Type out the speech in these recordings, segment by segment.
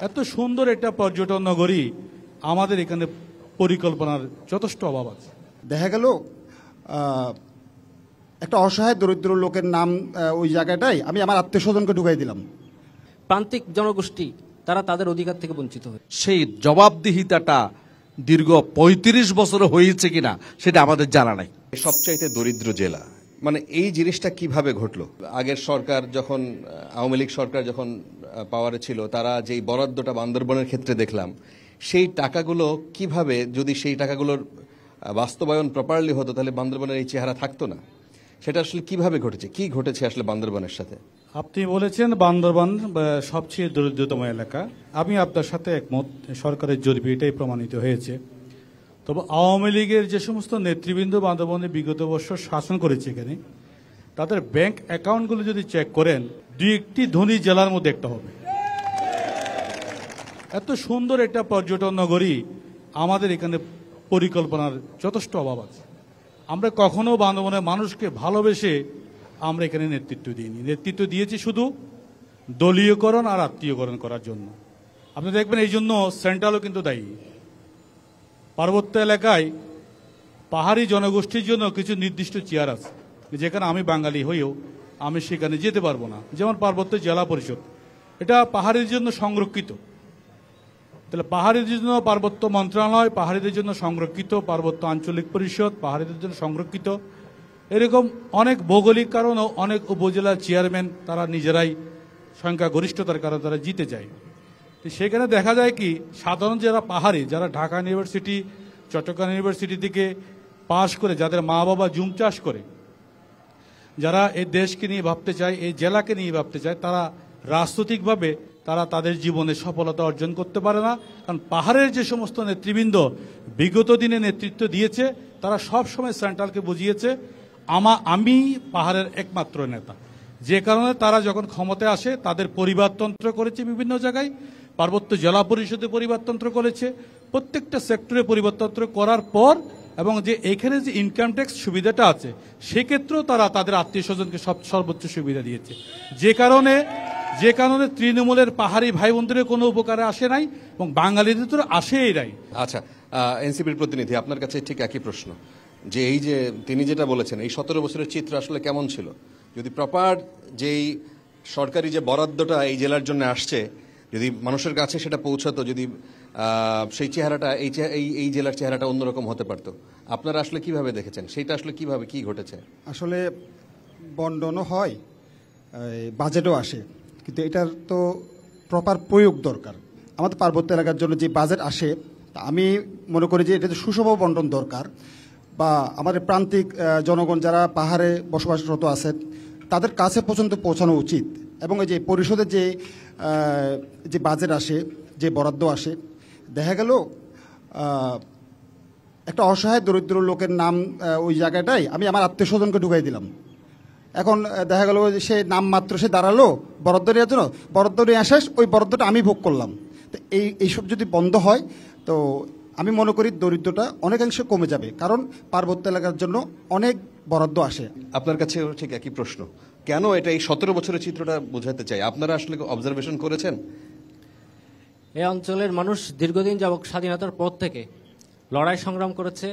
এত সুন্দর একটা পর্যটন নগরী আমাদের এখানে পরিকল্পনার যথেষ্ট অভাব আছে। দেখা গেল একটা অসহায় দরিদ্র লোকের নাম ওই জায়গাটায় আমি আমার আত্মীয় স্বজনকে ঢুকাই দিলাম। প্রান্তিক জনগোষ্ঠী তারা তাদের অধিকার থেকে বঞ্চিত হয়। সেই জবাবদিহিতাটা দীর্ঘ ৩৫ বছর হয়েছে কিনা সেটা আমাদের জানা নাই। সবচাইতে দরিদ্র জেলা, মানে এই জিনিসটা কিভাবে ঘটলো? আগের সরকার যখন, আওয়ামী লীগ সরকার যখন পাওয়ারে ছিল, তারা যেই বরাদ্দটা বান্দরবনের ক্ষেত্রে দেখলাম, সেই টাকাগুলো কিভাবে, যদি সেই টাকাগুলোর বাস্তবায়ন প্রপারলি হতো তাহলে বান্দরবনের এই চেহারা থাকতো না। সেটা আসলে কিভাবে ঘটেছে, কি ঘটেছে আসলে বান্দরবনের সাথে? আপনি বলেছেন বান্দরবান সবচেয়ে দরিদ্রতম এলাকা, আমি আপনার সাথে একমত। সরকারের জরিপে এটাই প্রমাণিত হয়েছে। তবে আওয়ামী লীগের যে সমস্ত নেতৃবৃন্দ বান্দরবনে বিগত বছর শাসন করেছে, এখানে তাদের ব্যাংক অ্যাকাউন্টগুলো যদি চেক করেন, দুই একটি ধনী জেলার মধ্যে একটা হবে। এত সুন্দর একটা পর্যটন নগরী আমাদের এখানে পরিকল্পনার যথেষ্ট অভাব আছে। আমরা কখনো বান্দরবনের মানুষকে ভালোবেসে আমরা এখানে নেতৃত্ব দিইনি। নেতৃত্ব দিয়েছি শুধু দলীয়করণ আর আত্মীয়করণ করার জন্য। আপনি দেখবেন এই জন্য সেন্ট্রালও কিন্তু দায়ী। পার্বত্য এলাকায় পাহাড়ি জনগোষ্ঠীর জন্য কিছু নির্দিষ্ট চেয়ার আছে, যেখানে আমি বাঙালি হয়েও আমি সেখানে যেতে পারবো না। যেমন পার্বত্য জেলা পরিষদ, এটা পাহাড়ির জন্য সংরক্ষিত। তাহলে পাহাড়িদের জন্য পার্বত্য মন্ত্রণালয়, পাহাড়িদের জন্য সংরক্ষিত পার্বত্য আঞ্চলিক পরিষদ, পাহাড়িদের জন্য সংরক্ষিত, এরকম অনেক ভৌগোলিক কারণ ও অনেক উপজেলার চেয়ারম্যান তারা নিজেরাই সংখ্যাগরিষ্ঠতার কারণে তারা জিতে যায়। তো সেখানে দেখা যায় কি, সাধারণ যারা পাহাড়ি, যারা ঢাকা ইউনিভার্সিটি, চট্টগ্রাম ইউনিভার্সিটি থেকে পাশ করে, যাদের মা বাবা জুম চাষ করে, যারা এই দেশকে নিয়ে ভাবতে চায়, এই জেলাকে নিয়ে ভাবতে চায়, তারা রাজনৈতিকভাবে তারা তাদের জীবনে সফলতা অর্জন করতে পারে না। কারণ পাহাড়ের যে সমস্ত নেতৃবৃন্দ বিগত দিনে নেতৃত্ব দিয়েছে, তারা সব সময় সেন্ট্রালকে বুঝিয়েছে আমি পাহাড়ের একমাত্র নেতা। যে কারণে তারা যখন ক্ষমতায় আসে তাদের পরিবারতন্ত্র করেছে বিভিন্ন জায়গায়, পার্বত্য জেলা পরিষদে পরিবারতন্ত্র করেছে, প্রত্যেকটা সেক্টরে পরিবারতন্ত্র করার পর, এবং যে এখানে যে ইনকাম ট্যাক্স সুবিধাটা আছে সেক্ষেত্রেও তারা তাদের আত্মীয় স্বজনকে সর্বোচ্চ সুবিধা দিয়েছে। যে কারণে তৃণমূলের পাহাড়ি ভাই বোনদের কোনো উপকারে আসে নাই এবং বাঙালিদের তো আসেই নাই। আচ্ছা, এনসিপির প্রতিনিধি, আপনার কাছে ঠিক একই প্রশ্ন, যে এই যে তিনি যেটা বলেছেন, এই 17 বছরের চিত্র আসলে কেমন ছিল? যদি প্রপার যেই সরকারি যে বরাদ্দটা এই জেলার জন্য আসছে, যদি মানুষের কাছে সেটা পৌঁছাতো, যদি সেই চেহারাটা, এই জেলার চেহারাটা অন্যরকম হতে পারতো, আপনারা আসলে কিভাবে দেখেছেন? সেইটা আসলে কিভাবে কি ঘটেছে? আসলে বন্টনও হয়, বাজেটও আসে, কিন্তু এটার তো প্রপার প্রয়োগ দরকার। আমাদের পার্বত্য এলাকার জন্য যে বাজেট আসে, আমি মনে করি যে এটা সুষম বন্টন দরকার, বা আমাদের প্রান্তিক জনগণ যারা পাহাড়ে বসবাসরত আছেন তাদের কাছে পর্যন্ত পৌঁছানো উচিত। এবং এই যে পরিষদের যে বাজেট আসে, যে বরাদ্দ আসে, দেখা গেল একটা অসহায় দরিদ্র লোকের নাম ওই জায়গাটায় আমি আমার আত্মীয় স্বজনকে ঢুকাই দিলাম। এখন দেখা গেল সে নাম মাত্র সে দাঁড়ালো বরাদ্দ নেওয়ার জন্য, বরাদ্দ নিয়ে শেষ, ওই বরাদ্দটা আমি ভোগ করলাম। তো এইসব যদি বন্ধ হয় তো আমি মনে করি দরিদ্রতা অনেকাংশে কমে যাবে, কারণ পার্বত্য এলাকার জন্য অনেক বরাদ্দ আসে। আপনার কাছে ঠিক একই প্রশ্ন, কেন এটা এই 17 বছরের চিত্রটা বোঝাতে চাই? আপনারা আসলে অবজারভেশন করেছেন? এই অঞ্চলের মানুষ দীর্ঘদিন যাবৎ স্বাধীনতার পর থেকে লড়াই সংগ্রাম করেছে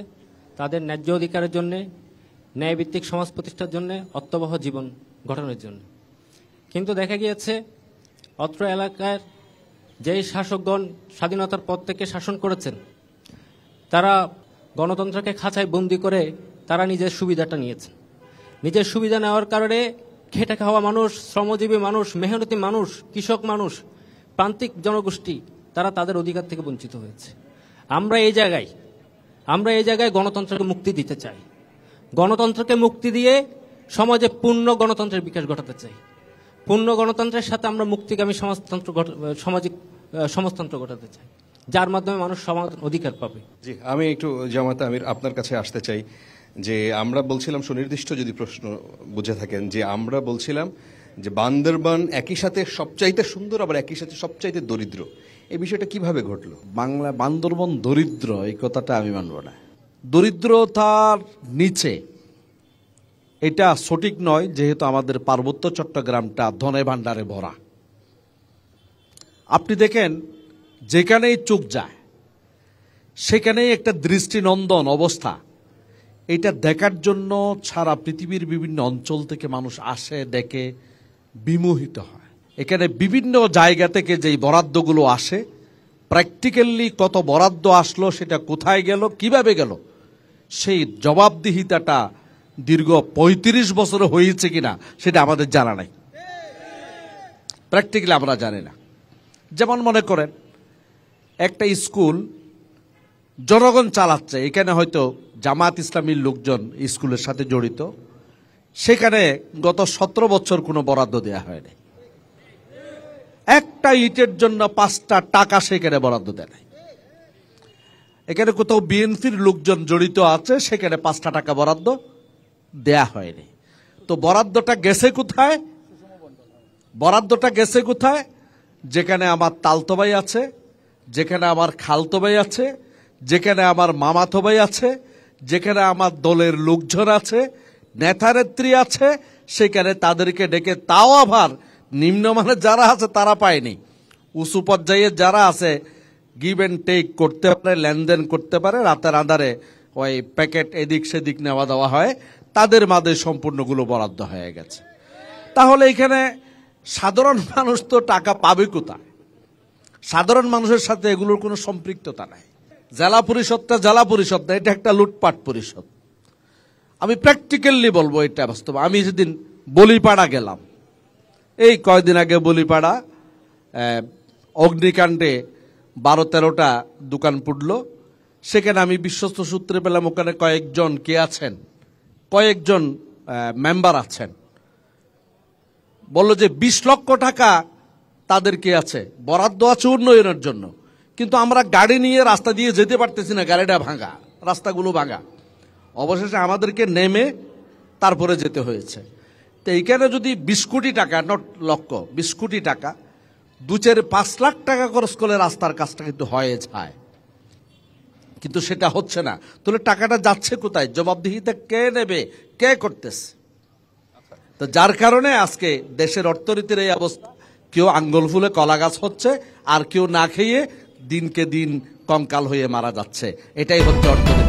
তাদের ন্যায্য অধিকারের জন্য, ন্যায়ভিত্তিক সমাজ প্রতিষ্ঠার জন্য, অর্থবহ জীবন গঠনের জন্য। কিন্তু দেখা গিয়েছে অত্র এলাকার যেই শাসকগণ স্বাধীনতার পর থেকে শাসন করেছেন, তারা গণতন্ত্রকে খাঁচায় বন্দি করে তারা নিজের সুবিধাটা নিয়েছে। নিজের সুবিধা নেওয়ার কারণে খেটে খাওয়া মানুষ, শ্রমজীবী মানুষ, মেহনতি মানুষ, কৃষক মানুষ, প্রান্তিক জনগোষ্ঠী তারা তাদের অধিকার থেকে বঞ্চিত হয়েছে। আমরা এই জায়গায় গণতন্ত্রকে মুক্তি দিতে চাই। গণতন্ত্রকে মুক্তি দিয়ে সমাজে পূর্ণ গণতন্ত্রের বিকাশ ঘটাতে চাই। পূর্ণ গণতন্ত্রের সাথে আমরা মুক্তিগামী সামাজিক সমাজতন্ত্র ঘটাতে চাই, যার মাধ্যমে মানুষ সমান অধিকার পাবে। জি, আমি একটু জামাত আমির আপনার কাছে আসতে চাই, যে আমরা বলছিলাম, সুনির্দিষ্ট যদি প্রশ্ন বুঝে থাকেন, যে আমরা বলছিলাম যে বান্দরবান একই সাথে সবচাইতে সুন্দর আবার একই সাথে সবচাইতে দরিদ্র, এই বিষয়টা কিভাবে ঘটলো? বান্দরবান দরিদ্র এই কথাটা আমি মানব না। দরিদ্রতার নিচে এটা সঠিক নয়, যেহেতু আমাদের পার্বত্য চট্টগ্রামটা ধনে ভাণ্ডারে ভরা। আপনি দেখেন যেখানেই চোখ যায় সেখানেই একটা দৃষ্টিনন্দন অবস্থা। এটা দেখার জন্য সারা পৃথিবীর বিভিন্ন অঞ্চল থেকে মানুষ আসে, দেখে, বিমোহিত হয়। এখানে বিভিন্ন জায়গা থেকে যেই বরাদ্দগুলো আসে, প্র্যাকটিক্যালি কত বরাদ্দ আসলো, সেটা কোথায় গেল, কিভাবে গেল, সেই জবাবদিহিতাটা দীর্ঘ ৩৫ বছরে হয়েছে কিনা সেটা আমাদের জানা নাই। প্র্যাকটিক্যালি আমরা জানি না। যেমন মনে করেন একটা স্কুল জনগণ চালাচ্ছে, এখানে হয়তো জামাত ইসলামীর লোকজন স্কুলের সাথে জড়িত, সেখানে গত ১৭ বছর কোনো বরাদ্দ দেওয়া হয়নি। একটা ইটের জন্য ৫টা টাকা সেখানে বরাদ্দ দেয় নাই। এখানে কোথাও বিএনপির লোকজন জড়িত আছে, সেখানে ৫টা টাকা বরাদ্দ দেয়া হয়নি। তো বরাদ্দটা গেছে কোথায়? বরাদ্দটা গেছে কোথায়? যেখানে আমার তালতো ভাই আছে, যেখানে আমার খালতো ভাই আছে, যেখানে আমার মামাতো ভাই আছে, যেখানে আমার দলের লোকজন আছে, নেতা নেত্রী আছে, সেখানে তাদেরকে ডেকে, তাও আবার নিম্নমানের যারা আছে তারা পায়নি, উঁচু পর্যায়ে যারা আছে গিভ অ্যান্ড টেক করতে পারে, লেনদেন করতে পারে, রাতের আধারে ওই প্যাকেট এদিক সেদিক নেওয়া দেওয়া হয়, তাদের মাঝে সম্পূর্ণগুলো বরাদ্দ হয়ে গেছে। তাহলে এখানে সাধারণ মানুষ তো টাকা পাবে কোথায়? সাধারণ মানুষের সাথে এগুলোর কোনো সম্পৃক্ততা নাই। জেলা পরিষদটা জেলা পরিষদ না, এটা একটা লুটপাট পরিষদ। আমি প্র্যাকটিক্যালি বলবো এটা বাস্তব। আমি যেদিন বলিপাড়া গেলাম, এই কয়দিন আগে বলিপাড়া অগ্নিকাণ্ডে ১২-১৩টা দোকান পুড়ল, সেখানে আমি বিশ্বস্ত সূত্রে পেলাম ওখানে কয়েকজন কে আছেন, কয়েকজন মেম্বার আছেন, বলল যে ২০ লক্ষ টাকা তাদের কে আছে, বরাদ্দ আছে উন্নয়নের জন্য, কিন্তু আমরা গাড়ি নিয়ে রাস্তা দিয়ে যেতে পারতেছি না, গাড়িটা ভাঙা, রাস্তাগুলো ভাঙা। অবশেষে আমাদেরকে নেমে তারপরে যেতে হয়েছে। তো এইখানে যদি ২০ কোটি টাকা, নট লক্ষ, ২০ কোটি টাকা, ২-৫ লাখ টাকা খরচ করলে রাস্তার কাজটা কিন্তু হয়ে যায়, কিন্তু সেটা হচ্ছে না। তাহলে টাকাটা যাচ্ছে কোথায়? জবাবদিহিতা কে নেবে, কে করতেছে? তো যার কারণে আজকে দেশের অর্থনীতির এই অবস্থা। কেউ আঙ্গুল ফুলে কলা গাছ হচ্ছে, আর কেউ না খেয়ে দিনকে দিন কঙ্কাল হয়ে মারা যাচ্ছে। এটাই হচ্ছে অর্থনীতি।